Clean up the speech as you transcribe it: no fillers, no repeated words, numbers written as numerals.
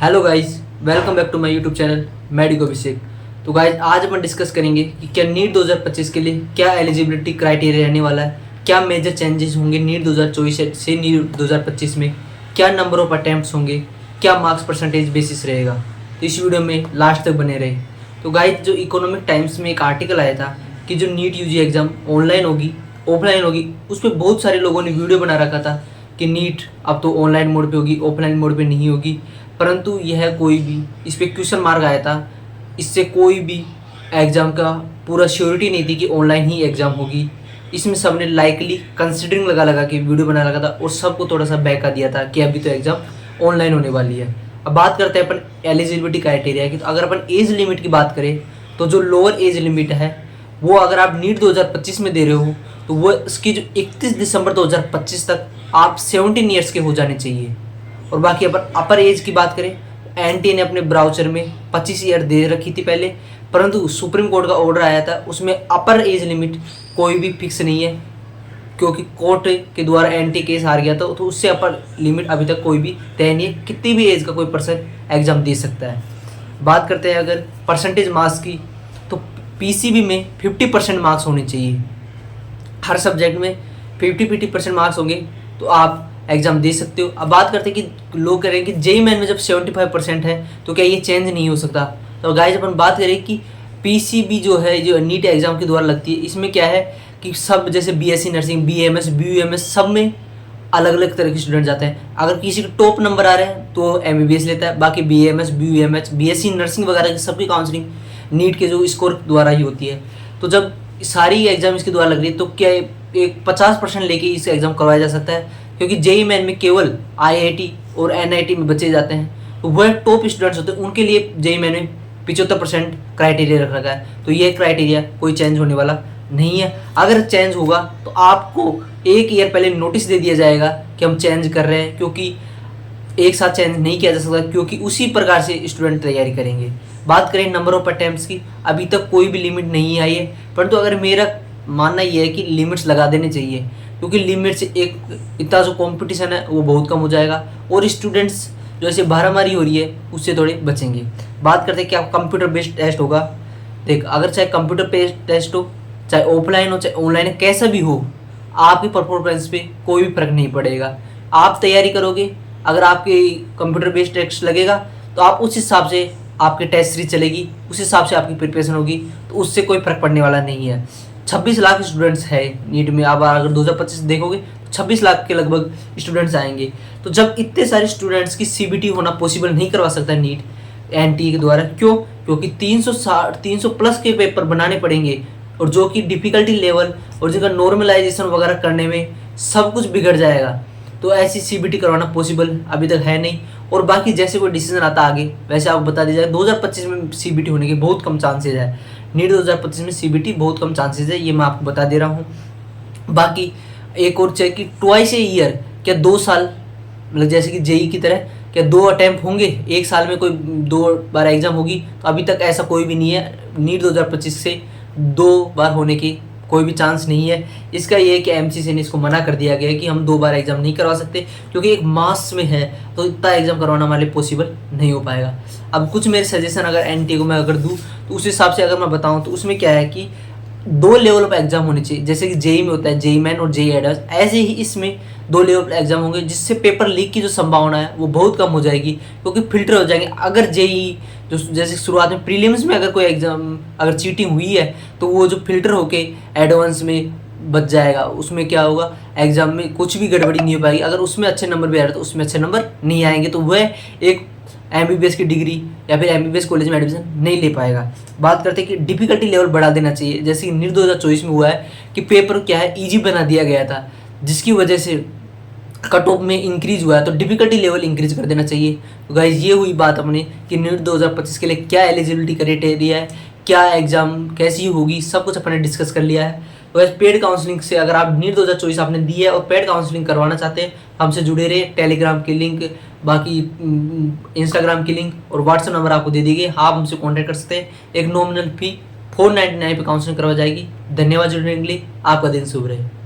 Hello guys, welcome back to my YouTube channel medico Abhishek. तो guys आज अपन discuss करेंगे कि क्या नीट 2025 के लिए क्या एलिजिबिलिटी क्राइटेरिया रहने वाला है, क्या मेजर चेंजेस होंगे नीट 2024 से नीट 2025 में, क्या नंबर ऑफ अटैम्प्ट्स होंगे, क्या मार्क्स परसेंटेज बेसिस रहेगा। तो इस वीडियो में लास्ट तक बने रहे। तो गाइस जो इकोनॉमिक टाइम्स में एक आर्टिकल आया था कि जो नीट यूजी एग्ज़ाम ऑनलाइन होगी ऑफलाइन होगी, उस पर बहुत सारे लोगों ने वीडियो बना रखा था कि नीट अब तो ऑनलाइन मोड पे होगी, ऑफलाइन मोड पे नहीं होगी। परंतु यह कोई भी इस पर क्वेश्चन मार्क आया था, इससे कोई भी एग्ज़ाम का पूरा श्योरिटी नहीं थी कि ऑनलाइन ही एग्ज़ाम होगी। इसमें सबने लाइकली कंसिडरिंग लगा लगा के वीडियो बना लगा था और सबको थोड़ा सा बहका दिया था कि अभी तो एग्ज़ाम ऑनलाइन होने वाली है। अब बात करते हैं अपन एलिजिबिलिटी क्राइटेरिया की। तो अगर अपन एज लिमिट की बात करें तो जो लोअर एज लिमिट है वो अगर आप नीट 2025 में दे रहे हो तो वो इसकी जो 31 दिसंबर 2025 तक आप 17 ईयर्स के हो जाने चाहिए। और बाकी अपन अपर एज की बात करें, एनटीए ने अपने ब्राउचर में 25 ईयर दे रखी थी पहले, परंतु सुप्रीम कोर्ट का ऑर्डर आया था उसमें अपर एज लिमिट कोई भी फिक्स नहीं है, क्योंकि कोर्ट के द्वारा एंटी केस हार गया था। तो उससे अपर लिमिट अभी तक कोई भी तय नहीं है, कितनी भी एज का कोई पर्सन एग्जाम दे सकता है। बात करते हैं अगर परसेंटेज मार्क्स की, तो पीसीबी में 50% मार्क्स होने चाहिए। हर सब्जेक्ट में 50% मार्क्स होंगे तो आप एग्ज़ाम दे सकते हो। अब बात करते हैं कि लोग कह रहे हैं कि जेई मेन में जब 75% है तो क्या ये चेंज नहीं हो सकता। तो गाइस अपन बात करें कि पीसीबी जो है जो नीट एग्ज़ाम के द्वारा लगती है, इसमें क्या है कि सब जैसे बीएससी नर्सिंग, बीएमएस, बीयूएमएस सब में अलग अलग तरह के स्टूडेंट जाते हैं। अगर किसी के टॉप नंबर आ रहे हैं तो एमबीबीएस लेता है, बाकी बीएमएस, बीयूएमएस, बीएससी नर्सिंग वगैरह की सबकी काउंसलिंग नीट के जो स्कोर द्वारा ही होती है। तो जब सारी एग्जाम इसके द्वारा लग रही है तो क्या एक 50% लेके इस एग्ज़ाम करवाया जा सकता है, क्योंकि जेई मेन में केवल आईआईटी और एनआईटी में बच्चे जाते हैं। तो वह टॉप स्टूडेंट्स होते हैं, उनके लिए जेई मेन में 75% क्राइटेरिया रख रखा है। तो ये क्राइटेरिया कोई चेंज होने वाला नहीं है। अगर चेंज होगा तो आपको एक ईयर पहले नोटिस दे दिया जाएगा कि हम चेंज कर रहे हैं, क्योंकि एक साथ चेंज नहीं किया जा सकता, क्योंकि उसी प्रकार से स्टूडेंट तैयारी करेंगे। बात करें नंबर ऑफ अटैम्प्ट्स की, अभी तक कोई भी लिमिट नहीं आई है, परंतु अगर मेरा मानना यह है कि लिमिट्स लगा देने चाहिए, क्योंकि लिमिट से एक इतना जो कंपटीशन है वो बहुत कम हो जाएगा और स्टूडेंट्स जो ऐसे मारामारी हो रही है उससे थोड़े बचेंगे। बात करते हैं क्या कंप्यूटर बेस्ड टेस्ट होगा। देख, अगर चाहे कंप्यूटर बेस्ड टेस्ट हो, चाहे ऑफलाइन हो, चाहे ऑनलाइन, कैसा भी हो, आपकी परफॉर्मेंस पे कोई भी फर्क नहीं पड़ेगा। आप तैयारी करोगे, अगर आपके कंप्यूटर बेस्ड टेस्ट लगेगा तो आप उस हिसाब से आपकी टेस्ट सीरीज चलेगी, उस हिसाब से आपकी प्रिपरेशन होगी, तो उससे कोई फर्क पड़ने वाला नहीं है। 26 लाख स्टूडेंट्स है नीट में। अब अगर 2025 देखोगे तो 26 लाख के लगभग स्टूडेंट्स आएंगे। तो जब इतने सारे स्टूडेंट्स की सीबीटी होना पॉसिबल नहीं करवा सकता नीट एनटीए के द्वारा, क्यों? क्योंकि 300 प्लस के पेपर बनाने पड़ेंगे, और जो कि डिफ़िकल्टी लेवल और जिनका नॉर्मलाइजेशन वगैरह करने में सब कुछ बिगड़ जाएगा। तो ऐसी सीबीटी करवाना पॉसिबल अभी तक है नहीं। और बाकी जैसे कोई डिसीजन आता आगे वैसे आपको बता दिया जाए। 2025 में सीबीटी होने के बहुत कम चांसेज है, नीट 2025 में सीबीटी बहुत कम चांसेज है, ये मैं आपको बता दे रहा हूँ। बाकी एक और चेक कि ट्वाइस ए ईयर, क्या 2 साल, मतलब जैसे कि जेई की तरह क्या 2 अटैम्प्ट होंगे, एक साल में कोई 2 बार एग्जाम होगी? तो अभी तक ऐसा कोई भी नहीं है। नीट 2025 से 2 बार होने की कोई भी चांस नहीं है। इसका ये है कि एमसीसी ने इसको मना कर दिया गया है कि हम 2 बार एग्जाम नहीं करवा सकते, क्योंकि एक मास में है तो इतना एग्जाम करवाना हमारे लिए पॉसिबल नहीं हो पाएगा। अब कुछ मेरे सजेशन अगर एनटीए को मैं अगर दूँ तो उस हिसाब से अगर मैं बताऊँ तो उसमें क्या है कि 2 लेवल ऑफ एग्जाम होने चाहिए। जैसे कि जेई में होता है जेई मेन और जेई एडवांस, ऐसे ही इसमें 2 लेवल ऑफ एग्जाम होंगे, जिससे पेपर लीक की जो संभावना है वो बहुत कम हो जाएगी, क्योंकि फिल्टर हो जाएंगे। अगर जेई जो जैसे शुरुआत में प्रीलिम्स में अगर कोई एग्जाम अगर चीटिंग हुई है तो वो जो फिल्टर होके एडवांस में बच जाएगा, उसमें क्या होगा, एग्जाम में कुछ भी गड़बड़ी नहीं हो पाएगी। अगर उसमें अच्छे नंबर भी आ रहे तो उसमें अच्छे नंबर नहीं आएंगे, तो वह एक एमबीबीएस की डिग्री या फिर एमबीबीएस कॉलेज में एडमिशन नहीं ले पाएगा। बात करते हैं कि डिफिकल्टी लेवल बढ़ा देना चाहिए, जैसे कि नीट 2024 में हुआ है कि पेपर क्या है ईजी बना दिया गया था, जिसकी वजह से कट ऑफ में इंक्रीज हुआ है, तो डिफिकल्टी लेवल इंक्रीज कर देना चाहिए। तो गाइज ये हुई बात अपने कि नीट 2025 के लिए क्या एलिजिबिलिटी क्राइटेरिया है, क्या एग्जाम कैसी होगी, सब कुछ अपने डिस्कस कर लिया है। तो वैसे पेड काउंसलिंग से अगर आप नीट 2024 आपने दी है और पेड काउंसलिंग करवाना चाहते हैं, हमसे जुड़े रहे। टेलीग्राम की लिंक, बाकी इंस्टाग्राम की लिंक और व्हाट्सएप नंबर आपको दे दी गई, आप हमसे कॉन्टैक्ट कर सकते हैं। एक नॉमिनल फी 499 पे काउंसलिंग करवा जाएगी। धन्यवाद जुड़ने के लिए, आपका दिन शुभ रहे।